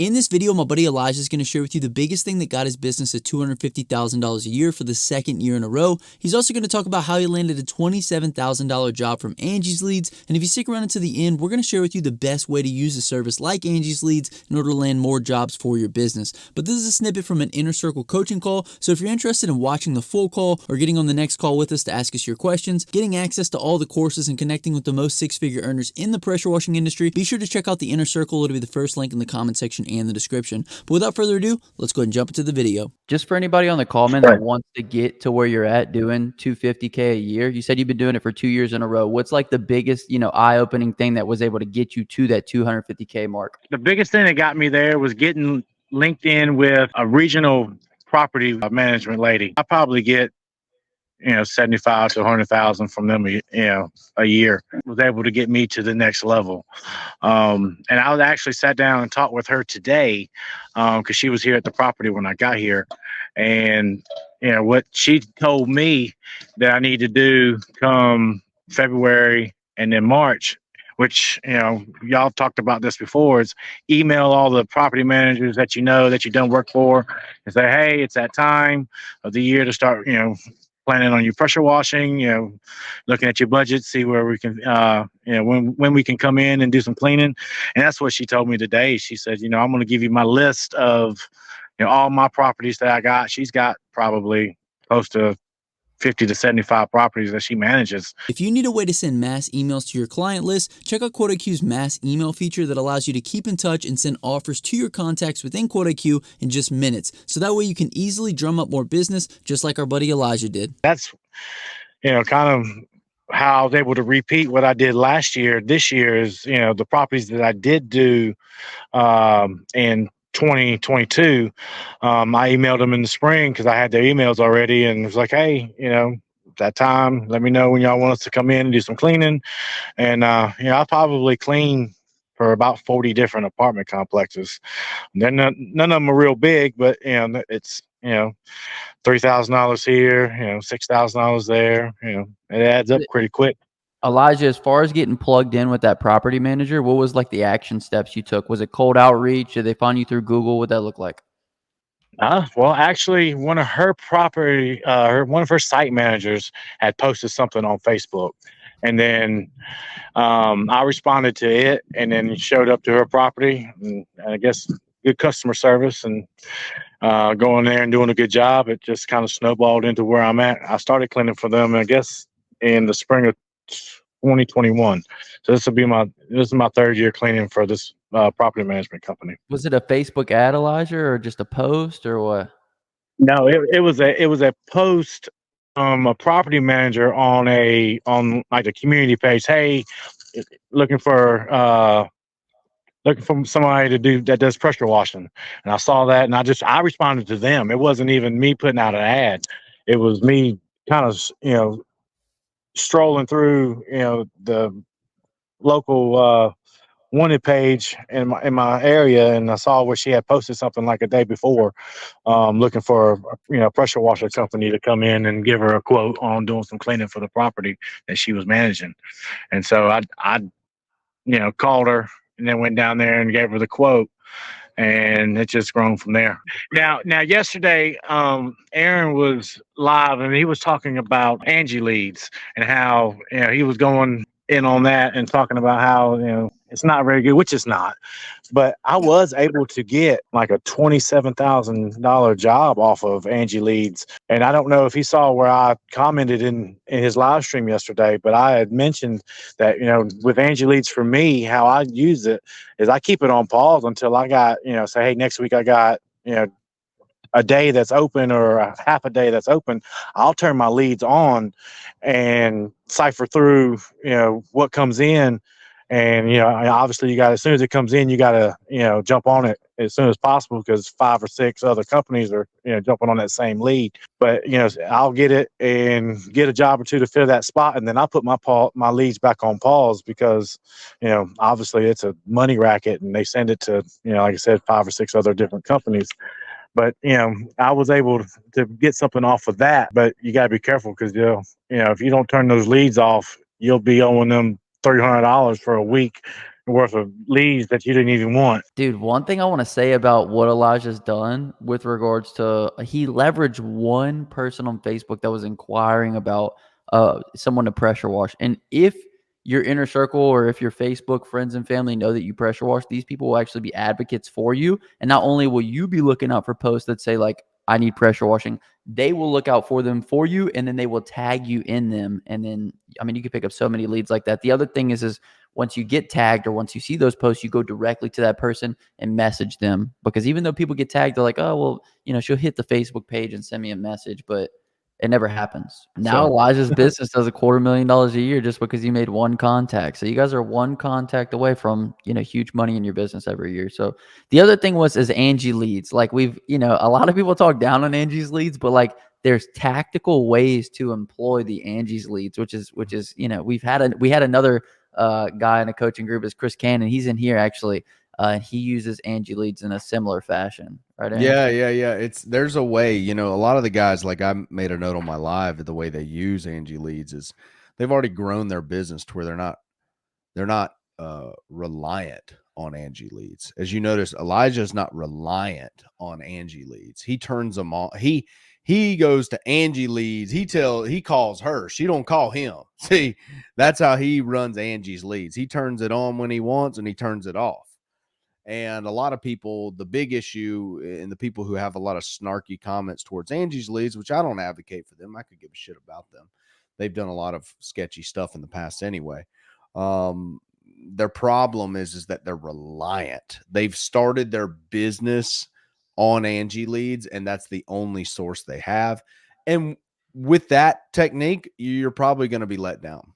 In this video, my buddy Elijah is going to share with you the biggest thing that got his business at $250,000 a year for the second year in a row. He's also going to talk about how he landed a $27,000 job from Angie's Leads. And if you stick around until the end, we're going to share with you the best way to use a service like Angie's Leads in order to land more jobs for your business. But this is a snippet from an Inner Circle coaching call. So if you're interested in watching the full call or getting on the next call with us to ask us your questions, getting access to all the courses and connecting with the most six-figure earners in the pressure washing industry, be sure to check out the Inner Circle. It'll be the first link in the comment section and the description. But without further ado, let's go ahead and jump into the video. Just for anybody on the call, man, that wants to get to where you're at doing $250K a year, you said you've been doing it for 2 years in a row. What's like the biggest, eye-opening thing that was able to get you to that $250K mark? The biggest thing that got me there was getting linked in with a regional property management lady. I probably get 75 to 100,000 from them, a year. Was able to get me to the next level. And I was actually sat down and talked with her today, because she was here at the property when I got here. And, what she told me that I need to do come February and then March, which, y'all talked about this before, is email all the property managers that that you don't work for and say, hey, it's that time of the year to start, planning on your pressure washing, looking at your budget, see where we can, when we can come in and do some cleaning. And that's what she told me today. She said, I'm going to give you my list of, all my properties that I got. She's got probably close to 50 to 75 properties that she manages. If you need a way to send mass emails to your client list, check out QuoteIQ's mass email feature that allows you to keep in touch and send offers to your contacts within QuoteIQ in just minutes. So that way you can easily drum up more business, just like our buddy Elijah did. That's, kind of how I was able to repeat what I did last year. This year is, the properties that I did do in 2022, I emailed them in the spring because I had their emails already, and it was like, hey, that time, let me know when y'all want us to come in and do some cleaning. And I'll probably clean for about 40 different apartment complexes. None of them are real big, but it's $3,000 here, $6,000 there. It adds up pretty quick. Elijah, as far as getting plugged in with that property manager, what was like the action steps you took? Was it cold outreach? Did they find you through Google? What that look like? Well, actually, one of her site managers had posted something on Facebook, and then I responded to it, and then showed up to her property, and I guess good customer service, and going there and doing a good job. It just kind of snowballed into where I'm at. I started cleaning for them, I guess, in the spring of 2021. So this is my third year cleaning for this property management company. Was it a Facebook ad, Elijah, or just a post, or what? No, it was a post, a property manager on like a community page. Hey, looking for somebody that does pressure washing. And I saw that, and I responded to them. It wasn't even me putting out an ad. It was me kind of, strolling through, the local wanted page in my area, and I saw where she had posted something like a day before, looking for a pressure washer company to come in and give her a quote on doing some cleaning for the property that she was managing. And so I called her and then went down there and gave her the quote, and it just grown from there. Now yesterday, Aaron was live, and he was talking about Angie Leads and how he was going in on that and talking about how it's not very good, which it's not. But I was able to get like a $27,000 job off of Angie Leads. And I don't know if he saw where I commented in his live stream yesterday, but I had mentioned that, with Angie Leads, for me, how I use it is I keep it on pause until I got, say, hey, next week I got, a day that's open or a half a day that's open. I'll turn my leads on and cipher through, what comes in. And, obviously as soon as it comes in, you got to, jump on it as soon as possible, because 5 or 6 other companies are, jumping on that same lead. But, I'll get it and get a job or two to fill that spot. And then I'll put my leads back on pause because, obviously it's a money racket, and they send it to, like I said, 5 or 6 other different companies. But, I was able to get something off of that. But you got to be careful because, if you don't turn those leads off, you'll be owing them $300 for a week worth of leads that you didn't even want. Dude, one thing I want to say about what Elijah's done with regards to he leveraged one person on Facebook that was inquiring about someone to pressure wash. And if your inner circle or if your Facebook friends and family know that you pressure wash, these people will actually be advocates for you. And not only will you be looking out for posts that say like I need pressure washing, they will look out for them for you, and then they will tag you in them. And then I mean you can pick up so many leads like that. The other thing is once you get tagged or once you see those posts, you go directly to that person and message them. Because even though people get tagged, they're like, oh, well, she'll hit the Facebook page and send me a message, but it never happens. Now So Elijah's business does $250,000 a year just because you made one contact. So you guys are one contact away from, huge money in your business every year. So the other thing is Angie leads. Like a lot of people talk down on Angie's leads, but like there's tactical ways to employ the Angie's leads, which is, we had another guy in a coaching group is Chris Cannon. He's in here actually. And he uses Angie leads in a similar fashion, right, Aaron? Yeah. There's a way, a lot of the guys, like I made a note on my live, the way they use Angie leads is they've already grown their business to where they're not reliant on Angie leads. As you notice, Elijah's not reliant on Angie leads. He turns them on. He goes to Angie leads. He calls her. She don't call him. See, that's how he runs Angie's leads. He turns it on when he wants and he turns it off. And a lot of people, the big issue and the people who have a lot of snarky comments towards Angie's leads, which I don't advocate for them. I could give a shit about them. They've done a lot of sketchy stuff in the past anyway. Their problem is that they're reliant. They've started their business on Angie leads, and that's the only source they have. And with that technique, you're probably going to be let down.